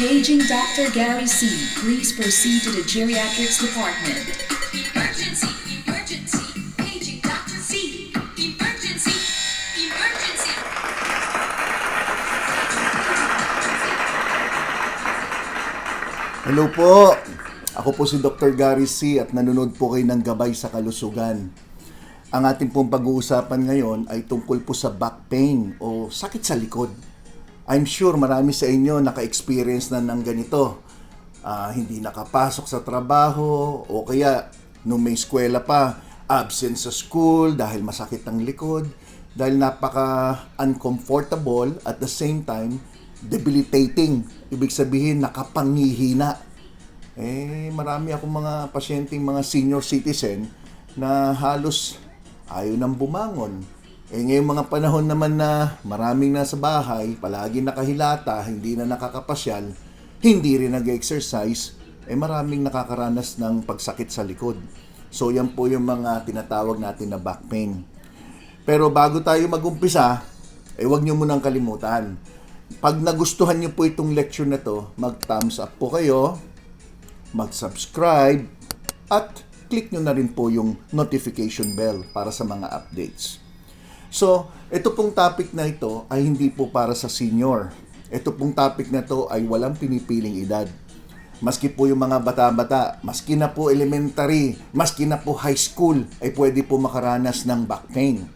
Paging Dr. Gary C. Please proceed to the geriatrics department. Emergency! Emergency! Paging Dr. C! Emergency! Emergency! Hello po! Ako po si Dr. Gary C. at nanonood po kayo ng Gabay sa Kalusugan. Ang ating pong pag-uusapan ngayon ay tungkol po sa back pain o sakit sa likod. I'm sure marami sa inyo naka-experience na ng ganito. Hindi nakapasok sa trabaho o kaya nung may eskwela pa, absent sa school dahil masakit ang likod, dahil napaka-uncomfortable at the same time, debilitating. Ibig sabihin, nakapangihina. Marami akong mga pasyenteng mga senior citizen na halos ayaw nang bumangon. Ngayong mga panahon naman na maraming nasa bahay, palagi nakahilata, hindi na nakakapasyal, hindi rin nag-exercise, maraming nakakaranas ng pagsakit sa likod. So yan po yung mga tinatawag natin na back pain. Pero bago tayo mag-umpisa, huwag nyo munang kalimutan. Pag nagustuhan nyo po itong lecture na to, mag-thumbs up po kayo, mag-subscribe, at click nyo na rin po yung notification bell para sa mga updates. So, ito pong topic na ito ay hindi po para sa senior. Ito pong topic na ito ay walang pinipiling edad. Maski po yung mga bata-bata, maski na po elementary, maski na po high school, ay pwede po makaranas ng back pain.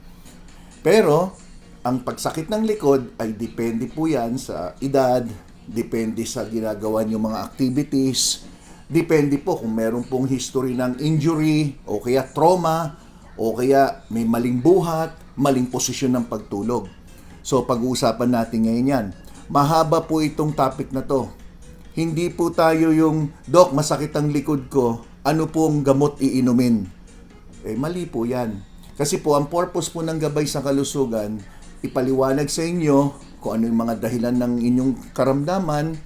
Pero, ang pagsakit ng likod ay depende po yan sa edad, depende sa ginagawa nyo mga activities, depende po kung meron pong history ng injury, o kaya trauma, o kaya may maling buhat, maling posisyon ng pagtulog. So, pag-uusapan natin ngayon yan. Mahaba po itong topic na to. Hindi po tayo yung, Dok, masakit ang likod ko, ano pong gamot iinumin? Mali po yan. Kasi po, ang purpose po ng Gabay sa Kalusugan, ipaliwanag sa inyo kung ano yung mga dahilan ng inyong karamdaman,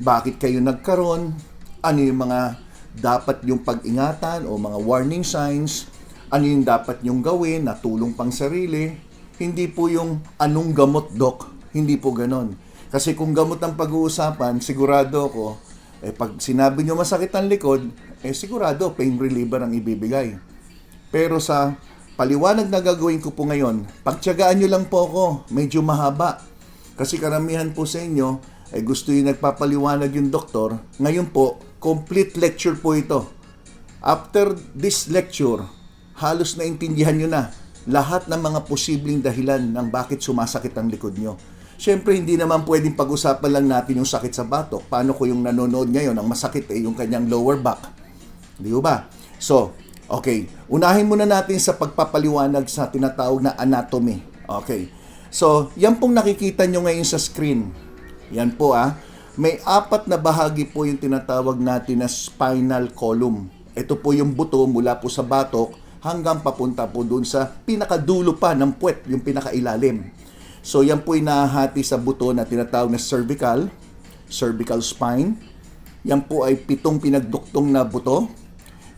bakit kayo nagkaroon, ano yung mga dapat yung pag-ingatan o mga warning signs, ano yung dapat yung gawin na tulong pang sarili. Hindi po yung anong gamot, Dok. Hindi po ganon. Kasi kung gamot ang pag-uusapan, sigurado ako, pag sinabi nyo masakit ang likod, sigurado pain reliever ang ibibigay. Pero sa paliwanag na gagawin ko po ngayon, pagtiyagaan nyo lang po ako, medyo mahaba. Kasi karamihan po sa inyo, gusto yung nagpapaliwanag yung doktor. Ngayon po, complete lecture po ito. After this lecture, halos naintindihan nyo na lahat ng mga posibleng dahilan ng bakit sumasakit ang likod nyo. Siyempre, hindi naman pwedeng pag-usapan lang natin yung sakit sa batok. Paano ko yung nanonood ngayon, ang masakit yung kanyang lower back. Di ba? So, okay. Unahin muna natin sa pagpapaliwanag sa tinatawag na anatomy. Okay. So, yan pong nakikita nyo ngayon sa screen. Yan po may apat na bahagi po yung tinatawag natin na spinal column. Ito po yung buto mula po sa batok hanggang papunta po dun sa pinakadulo pa ng puwet, yung pinakailalim. So yan po yung nahahati sa buto na tinatawag na cervical spine. Yan po ay 7 pinagduktong na buto.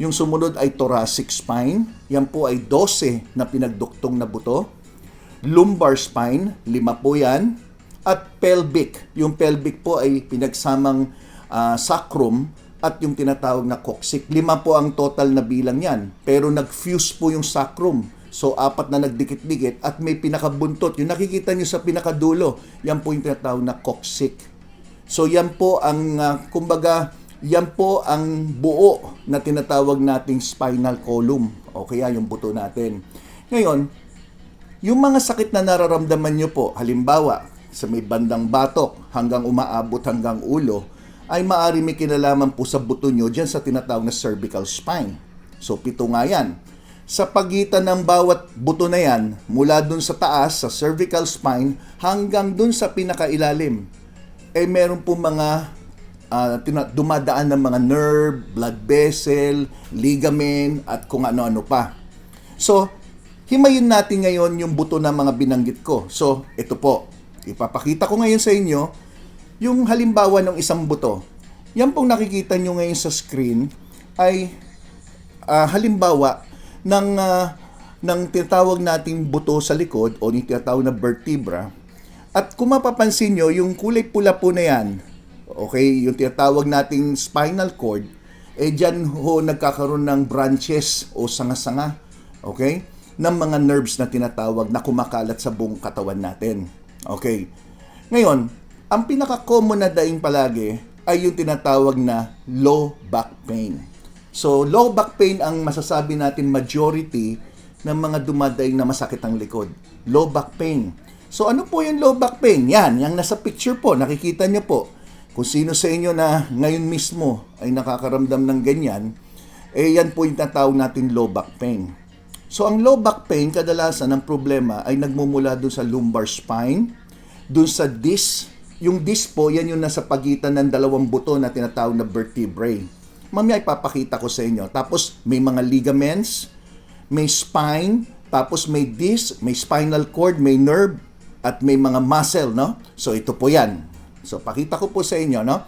Yung sumunod ay thoracic spine. Yan po ay 12 na pinagduktong na buto. Lumbar spine, 5 po yan. At pelvic. Yung pelvic po ay pinagsamang sacrum at yung tinatawag na coccyx. 5 po ang total na bilang yan. Pero nag-fuse po yung sacrum. So, 4 na nagdikit-dikit at may pinakabuntot. Yung nakikita nyo sa pinakadulo, yan po yung tinatawag na coccyx. So, yan po ang, yan po ang buo na tinatawag nating spinal column. O kaya yung buto natin. Ngayon, yung mga sakit na nararamdaman nyo po, halimbawa, sa may bandang batok hanggang umaabot hanggang ulo, ay maaari may kinalaman po sa buto nyo dyan sa tinatawag na cervical spine. So, 7 nga yan. Sa pagitan ng bawat buto na yan, mula dun sa taas, sa cervical spine, hanggang dun sa pinakailalim, meron po mga dumadaan ng mga nerve, blood vessel, ligament, at kung ano-ano pa. So, himayin natin ngayon yung buto na mga binanggit ko. So, ito po. Ipapakita ko ngayon sa inyo yung halimbawa ng isang buto. Yan pong nakikita nyo ngayon sa screen ay halimbawa ng tinatawag nating buto sa likod o yung tinatawag na vertebra. At kung mapapansin nyo, yung kulay pula po na yan, okay, yung tinatawag nating spinal cord, dyan ho nagkakaroon ng branches o sanga-sanga, okay, ng mga nerves na tinatawag na kumakalat sa buong katawan natin. Okay. Ngayon, ang pinaka-common na daing palagi ay yung tinatawag na low back pain. So, low back pain ang masasabi natin majority ng mga dumadaing na masakit ang likod. Low back pain. So, ano po yung low back pain? Yan, yung nasa picture po, nakikita nyo po. Kung sino sa inyo na ngayon mismo ay nakakaramdam ng ganyan, yan po yung tinatawag natin low back pain. So, ang low back pain, kadalasan ang problema ay nagmumula dun sa lumbar spine, dun sa disc. Yung disc po, yan yung nasa pagitan ng dalawang buto na tinatawag na vertebrae. Mamaya ipapakita ko sa inyo. Tapos, may mga ligaments, may spine, tapos may disc, may spinal cord, may nerve, at may mga muscle, no? So, ito po yan. So, pakita ko po sa inyo, no?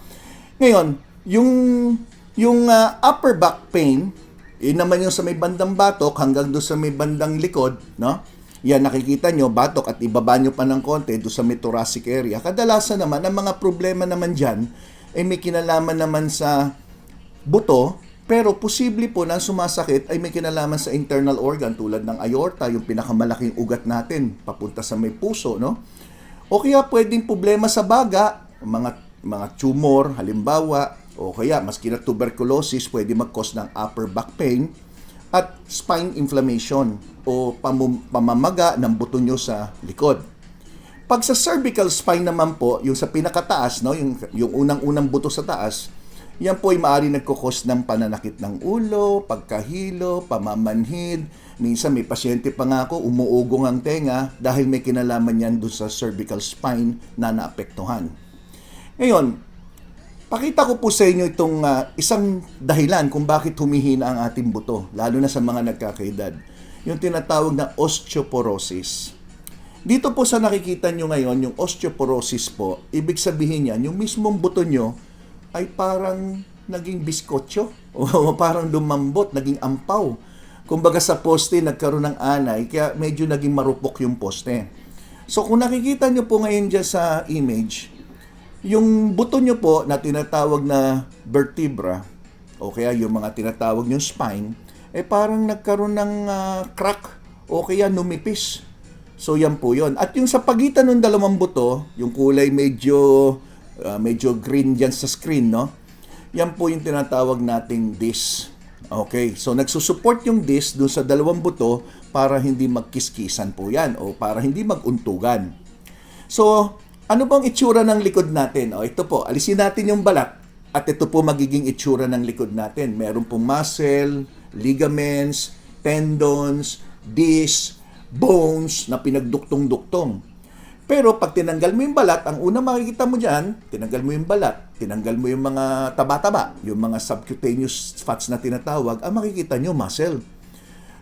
Ngayon, yung upper back pain, yun naman yung sa may bandang batok hanggang doon sa may bandang likod, no? Yan, nakikita nyo, batok at ibaba nyo pa ng konti doon sa may thoracic area. Kadalasan naman, ang mga problema naman dyan, may kinalaman naman sa buto, pero posible po na sumasakit ay may kinalaman sa internal organ tulad ng aorta, yung pinakamalaking ugat natin, papunta sa may puso, no? O kaya pwedeng problema sa baga, mga tumor, halimbawa, o kaya maski na tuberculosis, pwede mag-cause ng upper back pain, at spine inflammation o pamamaga ng buto nyo sa likod. Pag sa cervical spine naman po, yung sa pinakataas, no, yung unang-unang buto sa taas, yan po ay maaari nagkukos ng pananakit ng ulo, pagkahilo, pamamanhid. Minsan may pasyente pa nga ako, umuugong ang tenga dahil may kinalaman yan doon sa cervical spine na naapektuhan. Ngayon, pakita ko po sa inyo itong isang dahilan kung bakit humihina ang ating buto, lalo na sa mga nagkakaedad. Yung tinatawag na osteoporosis. Dito po sa nakikita nyo ngayon, yung osteoporosis po, ibig sabihin yan, yung mismong buto nyo ay parang naging biskotso o parang lumambot, naging ampaw. Kumbaga sa poste, nagkaroon ng anay, kaya medyo naging marupok yung poste. So kung nakikita nyo po ngayon dyan sa image, yung buto nyo po na tinatawag na vertebra, o kaya yung mga tinatawag yung spine, parang nagkaroon ng crack o kaya numipis. So yan po yun. At yung sa pagitan ng dalawang buto, yung kulay medyo green dyan sa screen, no? Yan po yung tinatawag nating disc. Okay, so nagsusupport yung disc dun sa dalawang buto para hindi magkiskisan po yan o para hindi maguntugan. So, ano bang itsura ng likod natin? O ito po, alisin natin yung balat at ito po magiging itsura ng likod natin. Meron pong muscle, ligaments, tendons, disc, bones na pinagduktong-duktong. Pero pag tinanggal mo yung balat, ang una makikita mo dyan, tinanggal mo yung balat, tinanggal mo yung mga taba-taba, yung mga subcutaneous fats na tinatawag, ang makikita nyo, muscle.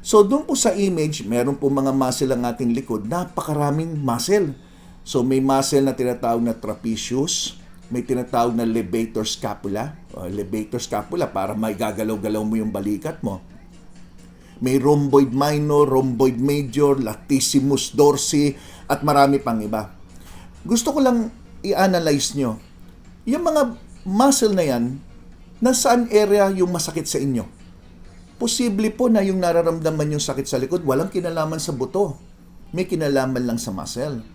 So doon po sa image, meron po mga muscle ang ating likod, napakaraming muscle. So may muscle na tinatawag na trapezius, may tinatawag na levator scapula. Levator scapula para may gagalaw-galaw mo yung balikat mo. May rhomboid minor, rhomboid major, latissimus dorsi, at marami pang iba. Gusto ko lang i-analyze nyo. Yung mga muscle na yan, nasaan area yung masakit sa inyo? Posible po na yung nararamdaman yung sakit sa likod, walang kinalaman sa buto. May kinalaman lang sa muscle.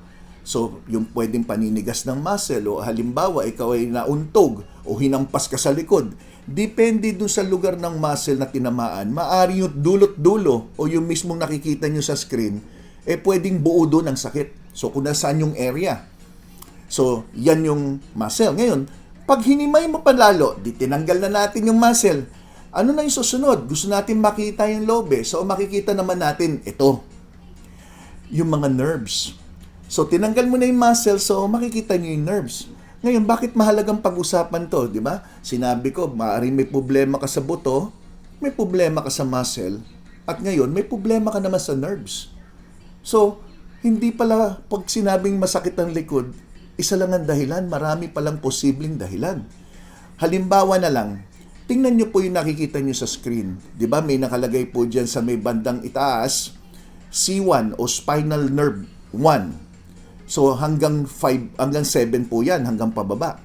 So, yung pwedeng paninigas ng muscle o halimbawa, ikaw ay nauntog o hinampas ka sa likod. Depende dun sa lugar ng muscle na tinamaan. Maari yung dulot-dulo o yung mismong nakikita nyo sa screen, pwedeng buo doon ang sakit. So, kung nasaan yung area. So, yan yung muscle. Ngayon, pag hinimay mo pa lalo, tinanggal na natin yung muscle. Ano na yung susunod? Gusto natin makita yung lobe. So, makikita naman natin ito. Yung mga nerves. So, tinanggal mo na yung muscle, so makikita nyo yung nerves. Ngayon, bakit mahalagang pag-usapan to, di ba? Sinabi ko, maaaring may problema ka sa buto, may problema ka sa muscle, at ngayon, may problema ka naman sa nerves. So, hindi pala pag sinabing masakit ang likod, isa lang ang dahilan, marami palang posibleng dahilan. Halimbawa na lang, tingnan nyo po yung nakikita nyo sa screen. Di ba, may nakalagay po dyan sa may bandang itaas, C1 o spinal nerve 1. So hanggang 7 po yan, hanggang pababa.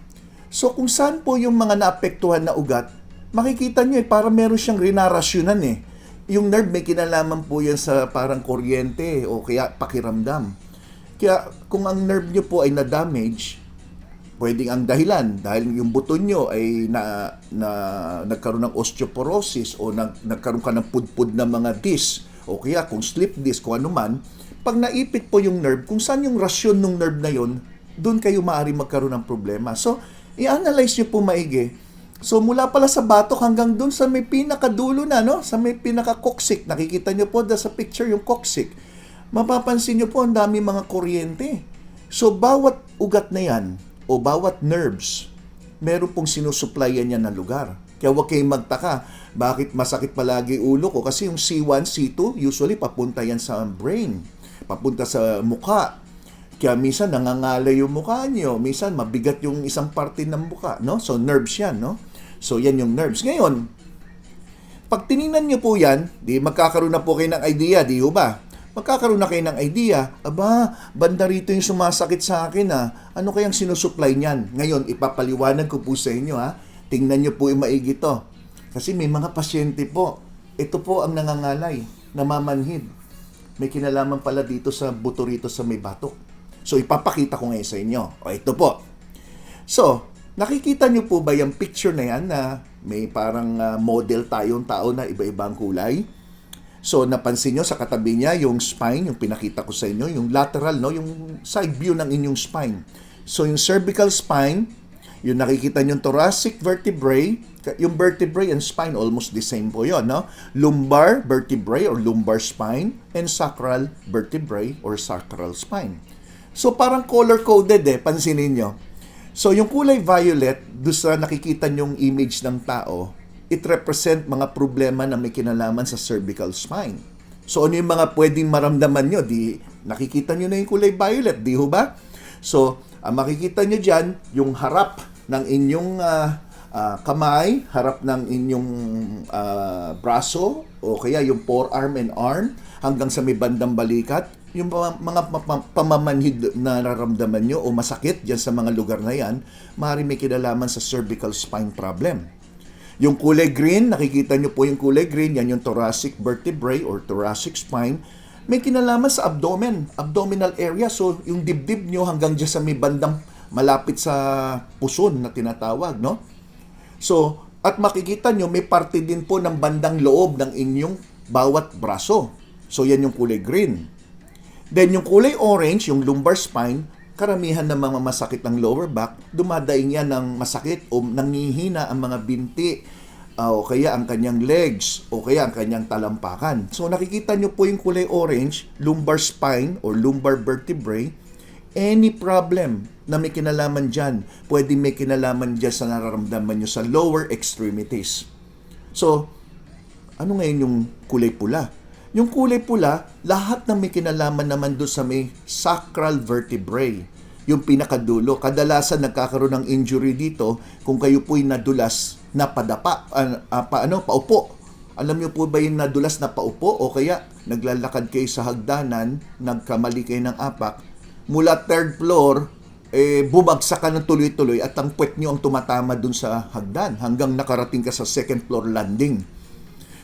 So kung saan po yung mga naapektuhan na ugat, makikita nyo para meron siyang rinarasyonan Yung nerve may kinalaman po yan sa parang kuryente o kaya pakiramdam. Kaya kung ang nerve nyo po ay na-damage, pwedeng ang dahilan dahil yung buto nyo ay nagkaroon ng osteoporosis o nagkaroon ka ng pudpud na mga disc o kaya kung slip disc kung ano man, pag naipit po yung nerve, kung saan yung rasyon ng nerve na yon, doon kayo maaari magkaroon ng problema. So, i-analyze nyo po maigi. So, mula pala sa batok hanggang doon sa may pinakadulo na, no? Sa may pinaka-coccyx. Nakikita nyo po sa picture yung coccyx. Mapapansin nyo po ang dami mga kuryente. So, bawat ugat na yan, o bawat nerves, meron pong sinusupplyan niya na lugar. Kaya huwag kayong magtaka, bakit masakit palagi ulo ko? Kasi yung C1, C2, usually papunta yan sa brain, papunta sa mukha. Kaya minsan nangangalay yung mukha niyo, minsan mabigat yung isang parte ng mukha, no? So nerves yan, no? So yan yung nerves. Ngayon, pag tiningnan niyo po yan, di magkakaroon na po kayo ng idea, di ba? Magkakaroon na kayo ng idea, banda rito yung sumasakit sa akin Ano kayang sinusupply niyan? Ngayon, ipapaliwanag ko po sa inyo Tingnan niyo po yung maigi to. Kasi may mga pasyente po, ito po ang nangangalay, namamanhid. May kinalaman pala dito sa buto rito sa may batok. So, ipapakita ko ngayon sa inyo. O, ito po. So, nakikita nyo po ba yung picture na yan na may parang model tayong tao na iba-ibang kulay? So, napansin nyo sa katabi niya yung spine, yung pinakita ko sa inyo, yung lateral, no? Yung side view ng inyong spine. So, yung cervical spine, yung nakikita nyo thoracic vertebrae, yung vertebrae and spine, almost the same po yun, no? Lumbar vertebrae or lumbar spine, and sacral vertebrae or sacral spine. So, parang color-coded pansinin nyo. So, yung kulay violet, doon sa nakikita nyong image ng tao, it represent mga problema na may kinalaman sa cervical spine. So, ano yung mga pwedeng maramdaman nyo? Nakikita nyo na yung kulay violet, di ho ba? So, ang makikita nyo dyan, yung harap ng inyong kamay, harap ng inyong braso, o kaya yung forearm and arm, hanggang sa may bandang balikat, yung mga pamamanhid na nararamdaman nyo o masakit dyan sa mga lugar na yan, maaaring may kinalaman sa cervical spine problem. Yung kulay green, nakikita nyo po yung kulay green, yan yung thoracic vertebrae or thoracic spine, may kinalaman sa abdominal area. So, yung dibdib nyo hanggang dyan sa may bandang malapit sa puson na tinatawag, no? So, at makikita nyo, may parte din po ng bandang loob ng inyong bawat braso. So, yan yung kulay green. Then, yung kulay orange, yung lumbar spine, karamihan ng mga masakit ng lower back, dumadaing yan ng masakit o nangihina ang mga binti, o kaya ang kanyang legs, o kaya ang kanyang talampakan. So, nakikita nyo po yung kulay orange, lumbar spine or lumbar vertebrae, any problem na may kinalaman dyan, pwede may kinalaman dyan sa nararamdaman nyo sa lower extremities. So, ano ngayon yung kulay pula? Yung kulay pula, lahat ng may kinalaman naman doon sa may sacral vertebrae, yung pinakadulo. Kadalasan nagkakaroon ng injury dito kung kayo po'y nadulas na paupo. Alam niyo po ba yung nadulas na paupo o kaya naglalakad kayo sa hagdanan, nagkamali kayo ng apak, mula third floor, bumagsak ka ng tuloy-tuloy at ang puwet niyo ang tumatama dun sa hagdan hanggang nakarating ka sa second floor landing.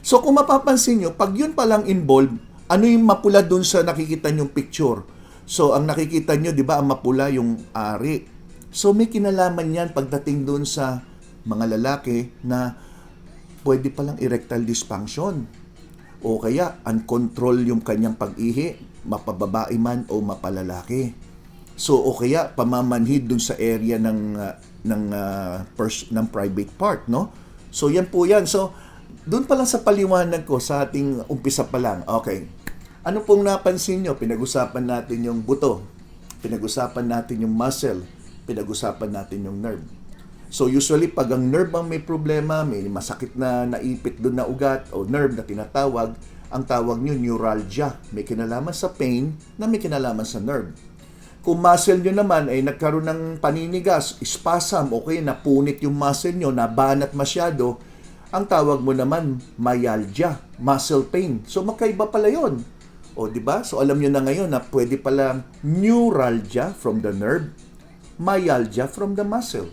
So kung mapapansin nyo, pag yun palang involved, ano yung mapula dun sa nakikita nyong picture? So ang nakikita nyo, di ba, ang mapula yung ari. So may kinalaman yan pagdating dun sa mga lalaki na pwede palang erectile dysfunction. O kaya uncontrol yung kanyang pag-ihi, mapababae man o mapalalaki. So o kaya pamamanhid dun sa area ng private part, no? So yan po yan. So doon pa lang sa paliwanag ko sa ating umpisa pa lang. Okay. Ano pong napansin nyo? Pinag-usapan natin yung buto. Pinag-usapan natin yung muscle. Pinag-usapan natin yung nerve. So usually pag ang nerve ang may problema, may masakit na naipit doon na ugat o nerve na tinatawag, ang tawag nyo neuralgia. May kinalaman sa pain na may kinalaman sa nerve. Kung muscle nyo naman ay nagkaroon ng paninigas, spasm, okay, napunit yung muscle nyo, nabanat masyado, ang tawag mo naman, myalgia, muscle pain. So, magkaiba pala yun. O, di ba? So, alam nyo na ngayon na pwede pala neuralgia from the nerve, myalgia from the muscle.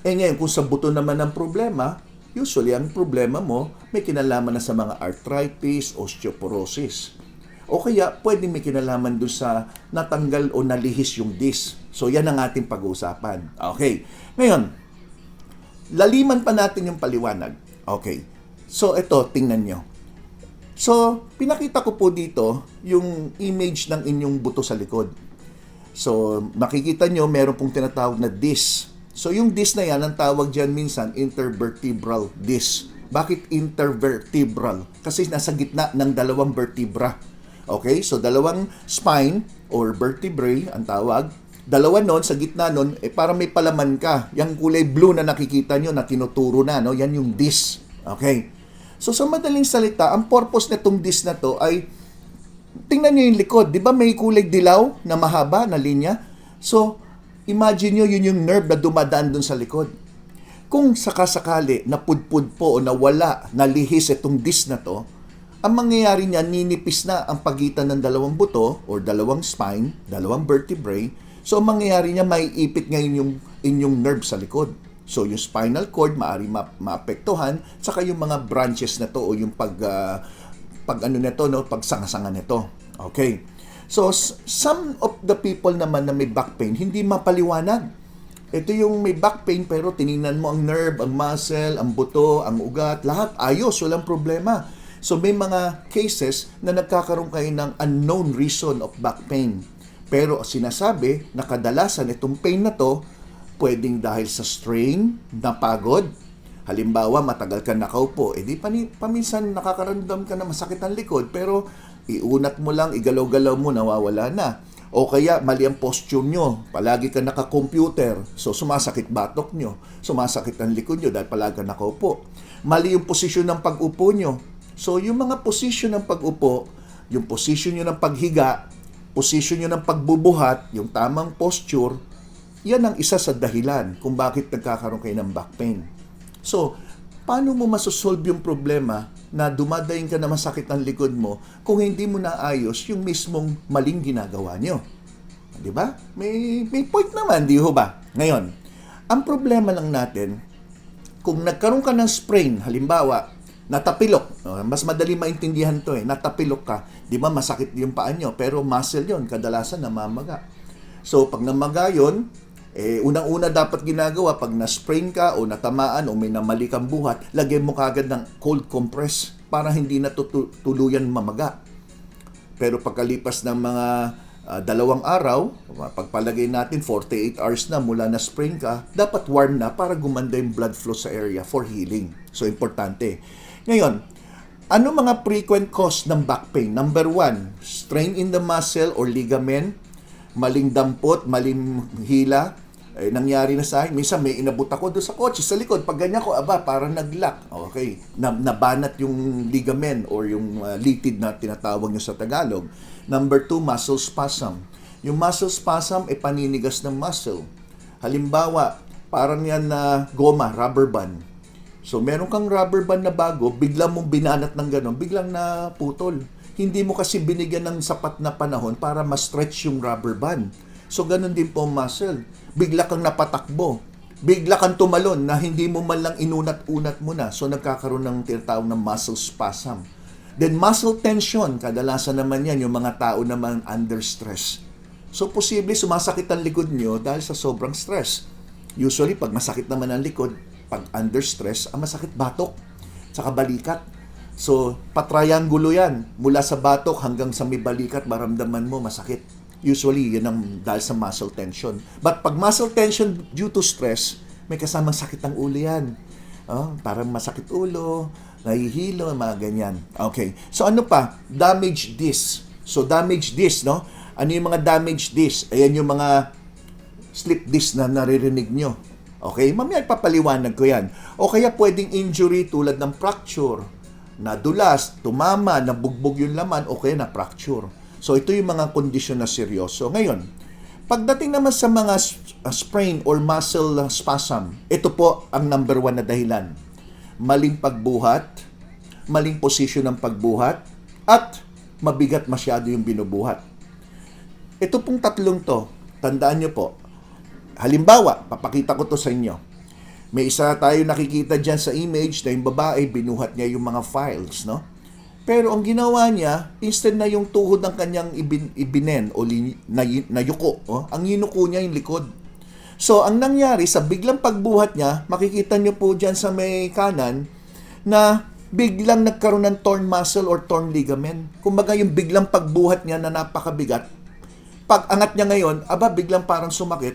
Ngayon, kung sa buto naman ang problema, usually ang problema mo may kinalaman na sa mga arthritis, osteoporosis. O kaya pwede may kinalaman doon sa natanggal o nalihis yung disc. So yan ang ating pag-uusapan. Okay. Ngayon, laliman pa natin yung paliwanag. Okay. So ito, tingnan nyo. So, pinakita ko po dito yung image ng inyong buto sa likod. So, makikita nyo, meron pong tinatawag na disc. So, yung disc na yan, ang tawag dyan minsan, intervertebral disc. Bakit intervertebral? Kasi nasa gitna ng dalawang vertebra. Okay? So, dalawang spine or vertebrae, ang tawag. Dalawa nun, sa gitna nun, para may palaman ka. Yung kulay blue na nakikita nyo, na tinuturo na, no? Yan yung disc. Okay? So, sa madaling salita, ang purpose nitong disc na to ay, tingnan nyo yung likod. Di ba may kulay dilaw na mahaba na linya? So, imagine nyo, yun yung nerve na dumadaan dun sa likod. Kung sakasakali, napudpud po o nawala, nalihis itong disc na to, ang mangyayari niya, ninipis na ang pagitan ng dalawang buto or dalawang spine, dalawang vertebrae. So, ang mangyayari niya, may ipit ngayon yung inyong nerve sa likod. So, yung spinal cord, maaari maapektuhan, saka yung mga branches na to o yung pagsanga-sanga nito. Okay. So, some of the people naman na may back pain, hindi mapaliwanag. Ito yung may back pain pero tiningnan mo ang nerve, ang muscle, ang buto, ang ugat, lahat ayos, walang problema. So, may mga cases na nagkakaroon kayo ng unknown reason of back pain. Pero sinasabi na kadalasan itong pain na to, pwedeng dahil sa strain, napagod. Halimbawa, matagal ka nakaupo, di paminsan nakakaramdam ka na masakit ang likod, pero iunat mo lang, igalaw-galaw mo, nawawala na. O kaya, mali ang posture nyo, palagi ka naka-computer, so sumasakit batok nyo, sumasakit ang likod nyo dahil palagi ka nakaupo. Mali yung posisyon ng pag-upo nyo. So, yung mga posisyon ng pag-upo, yung posisyon nyo ng paghiga, posisyon nyo ng pagbubuhat, yung tamang posture, yan ang isa sa dahilan kung bakit nagkakaroon kayo ng back pain. So, paano mo masosolve yung problema na dumadaing ka na masakit ang likod mo kung hindi mo naayos yung mismong maling ginagawa nyo? Di ba? May point naman, di ho ba? Ngayon, ang problema lang natin, kung nagkaroon ka ng sprain, halimbawa, natapilok, mas madali maintindihan to natapilok ka, di ba masakit yung paa nyo, pero muscle yon kadalasan namamaga. So, pag namaga yun, unang-una dapat ginagawa, pag na-sprain ka o natamaan o may namali kang buhat, lagyan mo kagad ng cold compress para hindi na tuluyan mamaga. Pero pagkalipas ng mga 2 araw, pagpalagay natin 48 hours na mula na sprain ka, dapat warm na para gumanda yung blood flow sa area for healing. So, importante. Ngayon, ano mga frequent cause ng back pain? Number 1, strain in the muscle or ligament, maling dampot, maling hila. Nangyari na sa akin, minsan may inabot ako doon sa kotse, sa likod, pag ganyan ko, parang nag-lock. Okay, nabanat yung ligament or yung litid na tinatawag nyo sa Tagalog. Number 2, muscle spasm. Yung muscle spasm, paninigas ng muscle. Halimbawa, parang yan na goma, rubber band. So, meron kang rubber band na bago, biglang mong binanat ng gano'n, biglang naputol. Hindi mo kasi binigyan ng sapat na panahon para ma-stretch yung rubber band. So, ganun din po muscle. Bigla kang napatakbo. Bigla kang tumalon na hindi mo man lang inunat-unat mo na. So, nagkakaroon ng tinatawag na muscle spasm. Then, muscle tension. Kadalasan naman yan, yung mga tao naman under stress. So, posible sumasakit ang likod nyo dahil sa sobrang stress. Usually, pag masakit naman ang likod, pag under stress, ang masakit batok, tsaka balikat. So, patriangulo yan. Mula sa batok hanggang sa may balikat, maramdaman mo masakit. Usually, yun ang dahil sa muscle tension. But pag muscle tension due to stress, may kasamang sakit ang ulo yan. Parang masakit ulo, nahihilo, mga ganyan. Okay. So, ano pa? Damaged disc. So, damaged disc, no? Ano yung mga damaged disc? Ayan yung mga slip disc na naririnig nyo. Okay? Mamaya ipapaliwanag ko yan. O kaya pwedeng injury tulad ng fracture, nadulas, tumama, nabugbog yung laman, o kaya na-fracture. So, ito yung mga kondisyon na seryoso. Ngayon, pagdating naman sa mga sprain or muscle spasm, ito po ang number 1 na dahilan. Maling pagbuhat, maling posisyon ng pagbuhat, at mabigat masyado yung binubuhat. Ito pong tatlong to, tandaan nyo po. Halimbawa, papakita ko to sa inyo. May isa tayo nakikita dyan sa image na yung babae, binuhat niya yung mga files, no? Pero ang ginawa niya, instead na yung tuhod ng kanyang ibinen o nayuko, ang yinuko niya yung likod. So, ang nangyari sa biglang pagbuhat niya, makikita niyo po dyan sa may kanan, na biglang nagkaroon ng torn muscle or torn ligament. Kumbaga yung biglang pagbuhat niya na napakabigat, pag angat niya ngayon, biglang parang sumakit.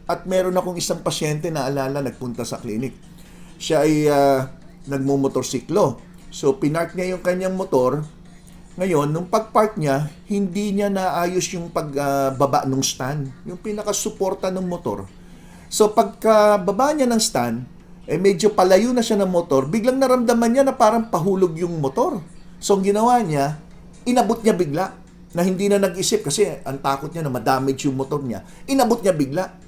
At meron akong isang pasyente na alala nagpunta sa clinic. Siya ay nagmumotorsiklo. So, pinark niya yung kanyang motor. Ngayon, nung pagpark niya, hindi niya naayos yung pagbaba ng stand. Yung pinakasuporta ng motor. So, pagkababa niya ng stand, medyo palayo na siya ng motor, biglang naramdaman niya na parang pahulog yung motor. So, ang ginawa niya, inabot niya bigla. Na hindi na nag-isip kasi ang takot niya na madamage yung motor niya. Inabot niya bigla.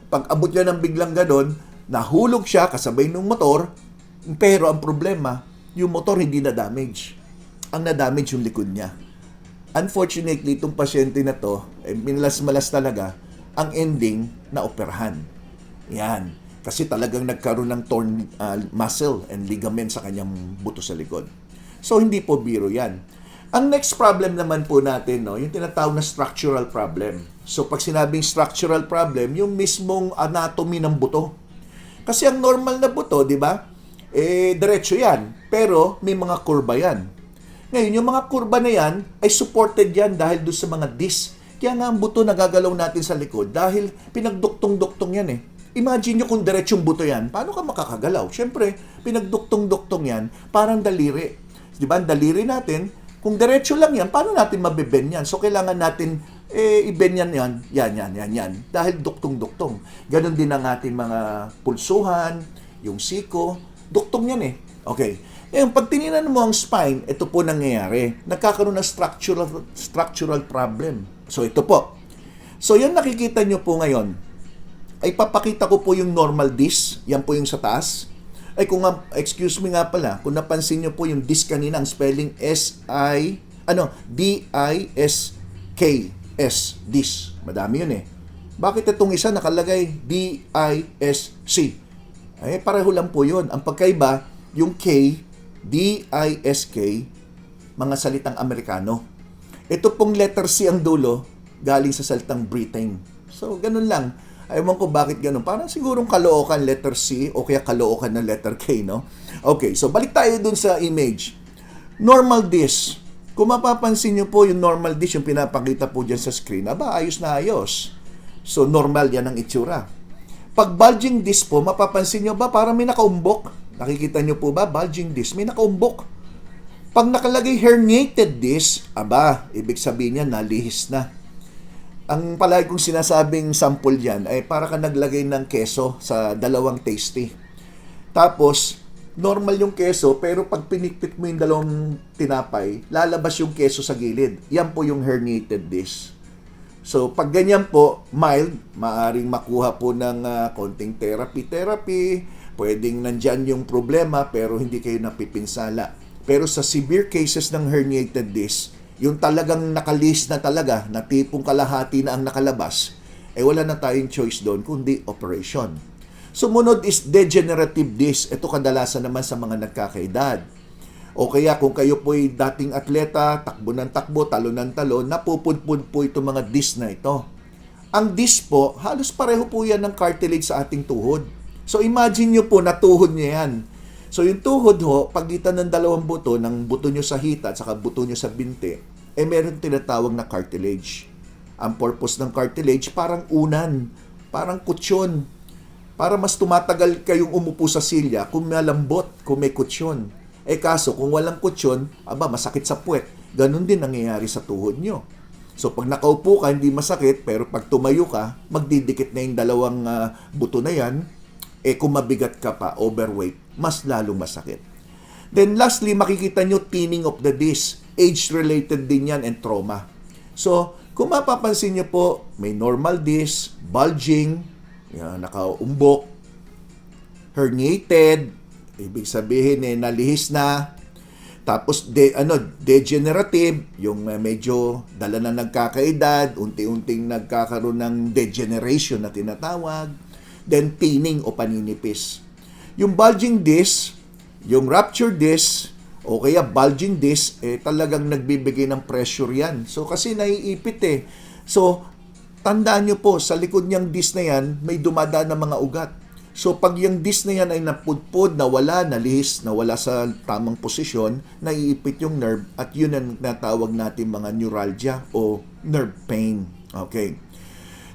Pag-abot niya ng biglang ganon, nahulog siya kasabay ng motor, pero ang problema, yung motor hindi na-damage. Ang na-damage yung likod niya. Unfortunately, itong pasyente na to, minalas-malas talaga, ang ending na operahan. Yan. Kasi talagang nagkaroon ng torn muscle and ligament sa kanyang buto sa likod. So, hindi po biro yan. Ang next problem naman po natin, no, yung tinatawag na structural problem. So, pag sinabing structural problem, yung mismong anatomy ng buto. Kasi ang normal na buto, di ba? Diretso yan. Pero may mga kurba yan. Ngayon, yung mga kurba na yan ay supported yan dahil doon sa mga disc. Kaya nga ang buto nagagalaw natin sa likod dahil pinagduktong-duktong yan eh. Imagine nyo kung diretsong buto yan, paano ka makakagalaw? Siyempre, pinagduktong-duktong yan, parang daliri. Di ba? Ang daliri natin, kung diretso lang yan, paano natin mabibend yan? So, kailangan natin i-bend yan. Dahil duktong-duktong. Ganon din ang ating mga pulsuhan, yung siko, duktong yan eh. Okay. Ngayon, pag tininan mo ang spine, ito po nangyayari. Nagkakaroon ng structural problem. So, ito po. So, yan nakikita nyo po ngayon. Ay papakita ko po yung normal disc. Yan po yung sa taas. Excuse me nga pala, kung napansin nyo po yung disc kanina, ang spelling D-I-S-K-S, disc. Madami yun eh. Bakit itong isa nakalagay D-I-S-C? Pareho lang po yun. Ang pagkaiba, yung K, D-I-S-K, mga salitang Amerikano. Ito pong letter C ang dulo, galing sa salitang Britain. So, ganun lang. Ewan ko bakit ganun. Parang sigurong kalookan letter C o kaya kalookan ng letter K, no? Okay, so balik tayo dun sa image. Normal disc. Kung mapapansin nyo po yung normal disc, yung pinapakita po dyan sa screen, ayos na ayos. So, normal yan ang itsura. Pag bulging disc po, mapapansin nyo ba parang may nakaumbok? Nakikita nyo po ba? Bulging disc, may nakaumbok. Pag nakalagay herniated disc, ibig sabihin niya, nalihis na. Ang palagi kong sinasabing sample dyan ay para ka naglagay ng keso sa dalawang tasty. Tapos, normal yung keso, pero pag pinikpit mo yung dalawang tinapay, lalabas yung keso sa gilid. Yan po yung herniated disc. So, pag ganyan po, mild, maaring makuha po ng konting therapy, pwedeng nandyan yung problema, pero hindi kayo napipinsala. Pero sa severe cases ng herniated disc, yung talagang nakalis na talaga, na tipong kalahati na ang nakalabas, wala na tayong choice doon, kundi operation. Sumunod is degenerative disc. Ito kadalasan naman sa mga nagkakaedad. O kaya kung kayo po'y dating atleta, takbo ng takbo, talon ng talon, napupudpud po itong mga disc na ito. Ang disc po, halos pareho po yan ng cartilage sa ating tuhod. So imagine nyo po na tuhod nyo yan. So yung tuhod ho, pagitan ng dalawang buto, ng buto nyo sa hita at saka buto nyo sa binti, meron tinatawag na cartilage. Ang purpose ng cartilage, parang unan, parang kutsyon. Para mas tumatagal kayong umupo sa silya kung malambot, kung may kutsyon. Kaso kung walang kutsyon, masakit sa puwet. Ganon din nangyayari sa tuhod nyo. So pag nakaupo ka, hindi masakit, pero pag tumayo ka, magdidikit na yung dalawang buto na yan. Kung mabigat ka pa, overweight, mas lalo masakit. Then lastly, makikita nyo thinning of the disc. Age-related din yan and trauma. So, kung mapapansin nyo po, may normal disc, bulging, nakaumbok, herniated, ibig sabihin nalihis na. Tapos degenerative, yung medyo dala na nagkakaedad, unti-unting nagkakaroon ng degeneration na tinatawag. then thinning o paninipis. Yung bulging disc, yung ruptured disc, o kaya bulging disc, talagang nagbibigay ng pressure yan. So, kasi naiipit eh. So, tandaan nyo po, sa likod niyang disc na yan, may dumadaan na mga ugat. So, pag yung disc na yan ay napudpod, nawala, nalihis, nawala sa tamang posisyon, naiipit yung nerve at yun ang natawag natin mga neuralgia o nerve pain. Okay.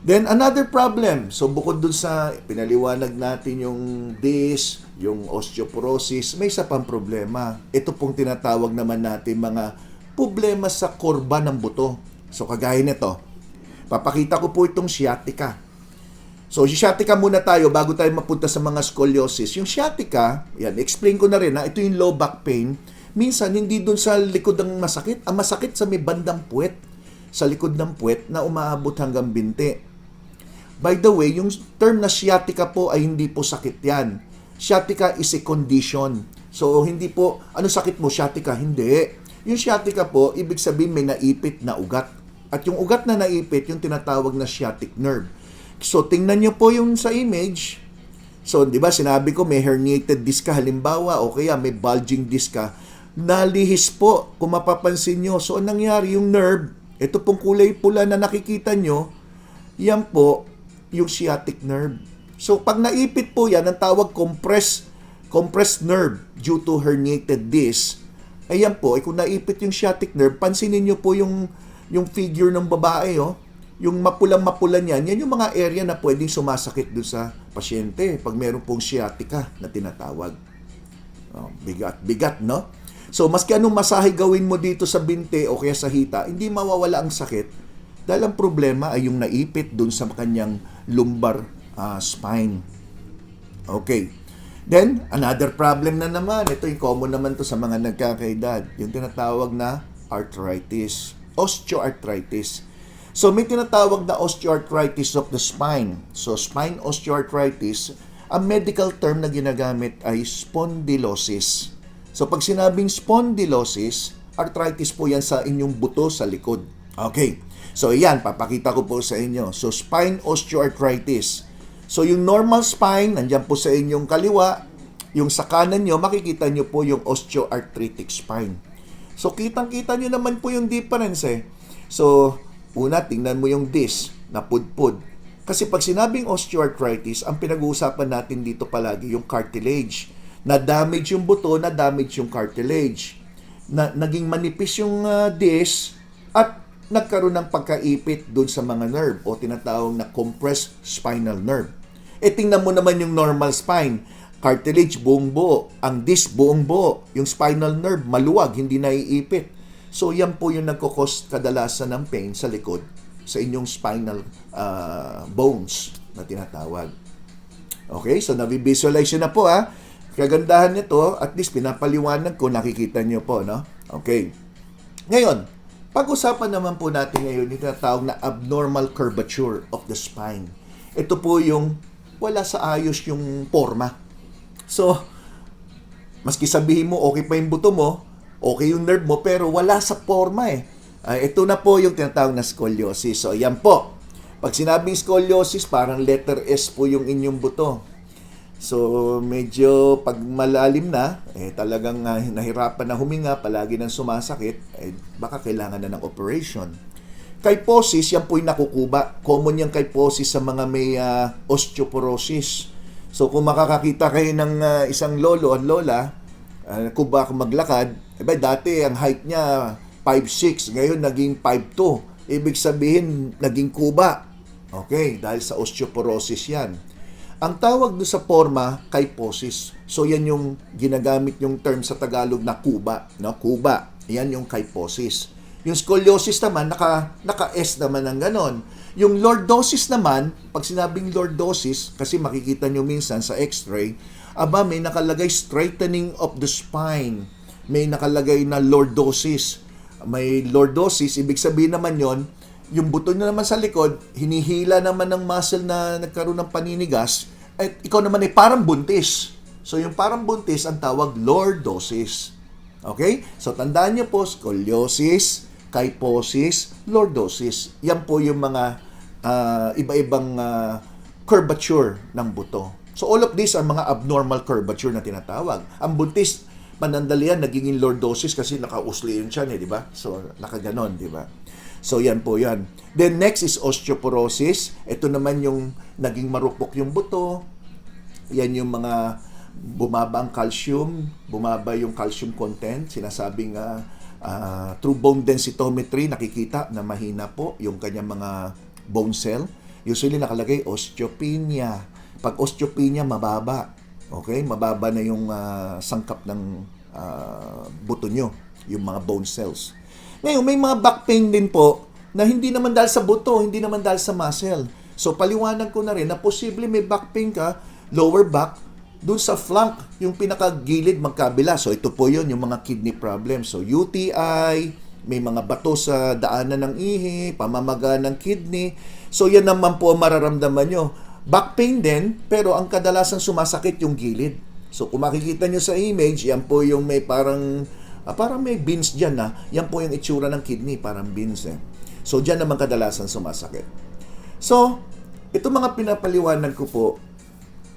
Then, another problem. So, bukod dun sa pinaliwanag natin yung disc, yung osteoporosis, may isa pang problema. Ito pong tinatawag naman natin mga problema sa korba ng buto. So, kagaya nito. Papakita ko po itong sciatica. So, sciatica muna tayo bago tayo mapunta sa mga scoliosis. Yung sciatica, yan, explain ko na rin, ito yung low back pain. Minsan, hindi dun sa likod ang masakit. Ang masakit sa may bandang puwet. Sa likod ng puwet na umaabot hanggang binti. By the way, yung term na sciatica po ay hindi po sakit yan. Sciatica is a condition. So, hindi po, ano sakit mo, sciatica? Hindi. Yung sciatica po, ibig sabihin may naipit na ugat. At yung ugat na naipit, yung tinatawag na sciatic nerve. So, tingnan nyo po yung sa image. So, di ba, sinabi ko may herniated disc ka halimbawa o kaya may bulging disc ka. Nalihis po, kung mapapansin nyo. So, anong nangyari? Yung nerve, ito pong kulay pula na nakikita nyo, yan po, yung sciatic nerve. So, pag naipit po yan, ang tawag compressed nerve due to herniated disc. Ayan po, kung naipit yung sciatic nerve, pansinin nyo po yung figure ng babae, oh. Yung mapulang-mapulan yan, yan yung mga area na pwedeng sumasakit doon sa pasyente pag meron pong sciatica na tinatawag. Oh, bigat, no? So, maski anong masahe gawin mo dito sa binti o kaya sa hita, hindi mawawala ang sakit dahil ang problema ay yung naipit doon sa kanyang lumbar spine. Okay. Then, another problem na naman. Ito yung common naman to sa mga nagkakaedad. Yung tinatawag na arthritis. Osteoarthritis. So, may tinatawag na osteoarthritis of the spine. So, spine osteoarthritis, ang medical term na ginagamit ay spondylosis. So, pag sinabing spondylosis, arthritis po yan sa inyong buto sa likod. Okay. So, yan, papakita ko po sa inyo. So, spine osteoarthritis. So, yung normal spine, nandyan po sa inyong kaliwa. Yung sa kanan nyo, makikita nyo po yung osteoarthritic spine. So, kitang-kita nyo naman po yung difference eh. So, una, tingnan mo yung disc na pudpud. Kasi pag sinabing osteoarthritis, ang pinag-uusapan natin dito palagi yung cartilage. Na-damage yung buto, na-damage yung cartilage. Naging manipis yung disc at nagkaroon ng pagkaipit doon sa mga nerve o tinatawag na compressed spinal nerve. Tingnan mo naman yung normal spine. Cartilage, buong buo. Ang disc, buong buo. Yung spinal nerve, maluwag, hindi naiipit. So, yan po yung nagkukos kadalasan ng pain sa likod sa inyong spinal bones na tinatawag. Okay, so nabivisualize na po ha. Kagandahan nito, at least pinapaliwanag ko, nakikita nyo po, no? Okay. Ngayon, pag-usapan naman po natin ngayon yung tinatawag na abnormal curvature of the spine. Ito po yung wala sa ayos yung forma. So, maski sabihin mo okay pa yung buto mo, okay yung nerve mo, pero wala sa forma eh. Ito na po yung tinatawag na scoliosis. So, yan po. Pag sinabing scoliosis, parang letter S po yung inyong buto. So, medyo pag malalim na, talagang nahirapan na huminga, palagi nang sumasakit, baka kailangan na ng operation. Kyphosis, yan po yung nakukuba. Common yung kyphosis sa mga may osteoporosis. So, kung makakakita kayo ng isang lolo at lola, kuba kung maglakad, dati ang height niya 5'6", ngayon naging 5'2". Ibig sabihin, naging kuba. Okay, dahil sa osteoporosis yan. Ang tawag doon sa forma, kyphosis. So, yan yung ginagamit yung term sa Tagalog na kuba. No? Kuba. Yan yung kyphosis. Yung scoliosis naman, naka-S naman ng ganon. Yung lordosis naman, pag sinabing lordosis, kasi makikita nyo minsan sa x-ray, may nakalagay straightening of the spine. May nakalagay na lordosis. May lordosis, ibig sabihin naman yon, yung buto nyo naman sa likod, hinihila naman ng muscle na nagkaroon ng paninigas, at ikaw naman ay parang buntis. So, yung parang buntis, ang tawag lordosis. Okay? So, tandaan nyo po, scoliosis, kyphosis, lordosis. Yan po yung mga iba-ibang curvature ng buto. So all of these are mga abnormal curvature na tinatawag. Ang buntis, panandalian, naging lordosis kasi nakausli yun siya, di ba? So nakaganon, di ba? So yan po yan. Then next is osteoporosis. Ito naman yung naging marupok yung buto. Yan yung mga bumaba ang calcium, bumaba yung calcium content. Sinasabing through bone densitometry, nakikita na mahina po yung kanyang mga bone cell. Usually nakalagay osteopenia. Pag osteopenia, mababa. Okay? Mababa na yung sangkap ng buto nyo, yung mga bone cells. Ngayon, may mga back pain din po na hindi naman dahil sa buto, hindi naman dahil sa muscle. So, paliwanag ko na rin na posible may back pain ka, lower back, dun sa flank, yung pinakagilid magkabila. So, ito po yun, yung mga kidney problems. So, UTI, may mga bato sa daanan ng ihi, pamamaga ng kidney. So, yan naman po mararamdaman nyo. Back pain din, pero ang kadalasan sumasakit yung gilid. So, kung makikita nyo sa image, yan po yung may parang may beans dyan na. Yan po yung itsura ng kidney, parang beans eh. So, dyan naman kadalasan sumasakit. So, ito mga pinapaliwanag ko po,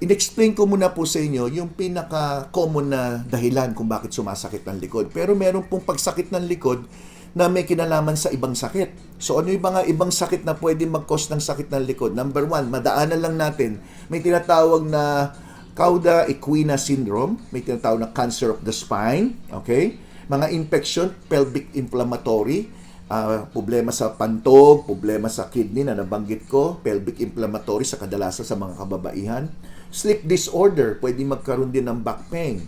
in-explain ko muna po sa inyo yung pinaka-common na dahilan kung bakit sumasakit ng likod. Pero meron pong pagsakit ng likod na may kinalaman sa ibang sakit. So ano yung mga ibang sakit na pwede mag-cause ng sakit ng likod? Number 1, madaanan lang natin. May tinatawag na Cauda equina syndrome, may tinatawag na cancer of the spine, okay? Mga infection, pelvic inflammatory, problema sa pantog, problema sa kidney na nabanggit ko, pelvic inflammatory sa kadalasan sa mga kababaihan. Sleep disorder, pwede magkaroon din ng back pain.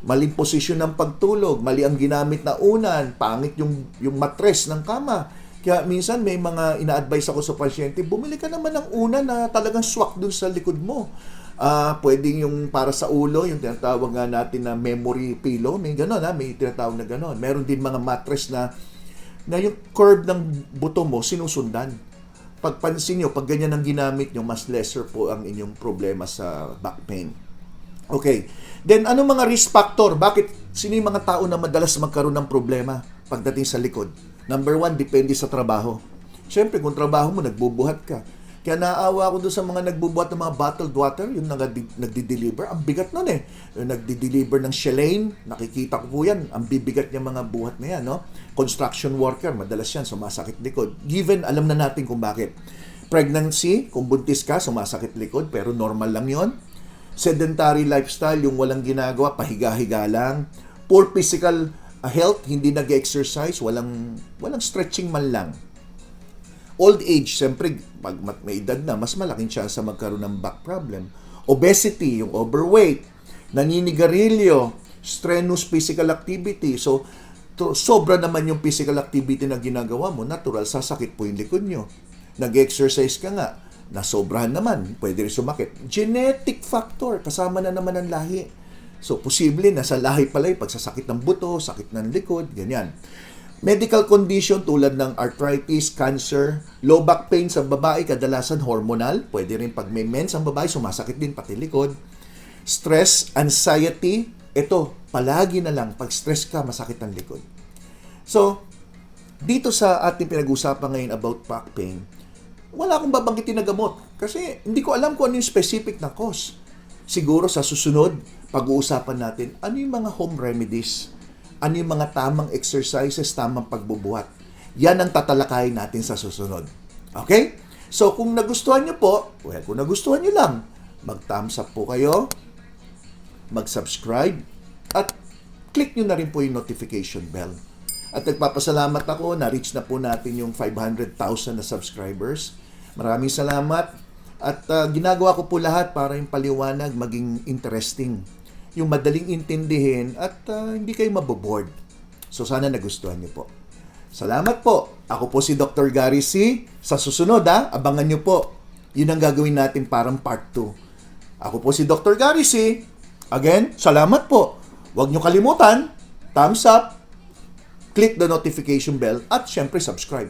Maling posisyon ng pagtulog, mali ang ginamit na unan, pangit yung mattress ng kama. Kaya minsan may mga ina-advise ako sa pasyente, bumili ka naman ng unan na talagang swak dun sa likod mo. Pwedeng yung para sa ulo, yung tinatawag nga natin na memory pillow, may gano'n may tinatawag na gano'n. Meron din mga mattress na yung curve ng buto mo sinusundan. Pagpansin nyo, pag ganyan ang ginamit nyo, mas lesser po ang inyong problema sa back pain. Okay. Then, ano mga risk factor? Sino yung mga tao na madalas magkaroon ng problema pagdating sa likod? Number 1, depende sa trabaho. Siyempre, kung trabaho mo, nagbubuhat ka. Kaya naawa ako doon sa mga nagbubuhat ng mga bottled water, yung nagdi-deliver. Ang bigat nun eh. Yung nagdi-deliver ng Shalane, nakikita ko po yan. Ang bibigat niya mga buhat na yan, no? Construction worker, madalas yan, sumasakit likod. Given, alam na natin kung bakit. Pregnancy, kung buntis ka, sumasakit likod, pero normal lang yon. Sedentary lifestyle, yung walang ginagawa, pahiga-higa lang. Poor physical health, hindi nag-exercise, walang stretching man lang. Old age, siyempre, pag may edad na, mas malaking chance na magkaroon ng back problem. Obesity, yung overweight, naninigarilyo, strenuous physical activity. So, sobra naman yung physical activity na ginagawa mo, natural, sasakit po yung likod nyo. Nag-exercise ka nga, nasobrahan naman, pwede rin sumakit. Genetic factor, kasama na naman ang lahi. So, posible na sa lahi pala yung pagsasakit ng buto, sakit ng likod, ganyan. Medical condition tulad ng arthritis, cancer, low back pain sa babae, kadalasan hormonal. Pwede rin pag may mens ang babae, sumasakit din pati likod. Stress, anxiety, ito, palagi na lang, pag stress ka, masakit ang likod. So, dito sa ating pinag-usapan ngayon about back pain, wala akong babanggitin na gamot kasi hindi ko alam kung ano yung specific na cause. Siguro sa susunod, pag-uusapan natin ano yung mga home remedies, ano yung mga tamang exercises, tamang pagbubuhat. Yan ang tatalakayin natin sa susunod. Okay? So, kung nagustuhan nyo po, kung nagustuhan nyo lang, mag-thumbs up po kayo, mag-subscribe, at click nyo na rin po yung notification bell. At nagpapasalamat ako, na-reach na po natin yung 500,000 na subscribers. Maraming salamat. At ginagawa ko po lahat para yung paliwanag maging interesting. Yung madaling intindihin at hindi kayo maboboard. So sana nagustuhan niyo po. Salamat po. Ako po si Dr. Gary C. Sa susunod abangan niyo po. Yun ang gagawin natin parang part 2. Ako po si Dr. Gary C. Again, salamat po. Huwag niyo kalimutan, thumbs up, click the notification bell, at syempre subscribe.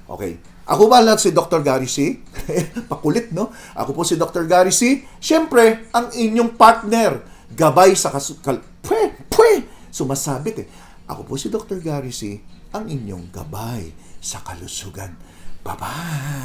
Okay. Ako ba lang si Dr. Gary C? Pakulit, no? Ako po si Dr. Gary C. Syempre, ang inyong partner, gabay sa sumasabit eh. Ako po si Dr. Gary C. Ang inyong gabay sa kalusugan. Bye-bye!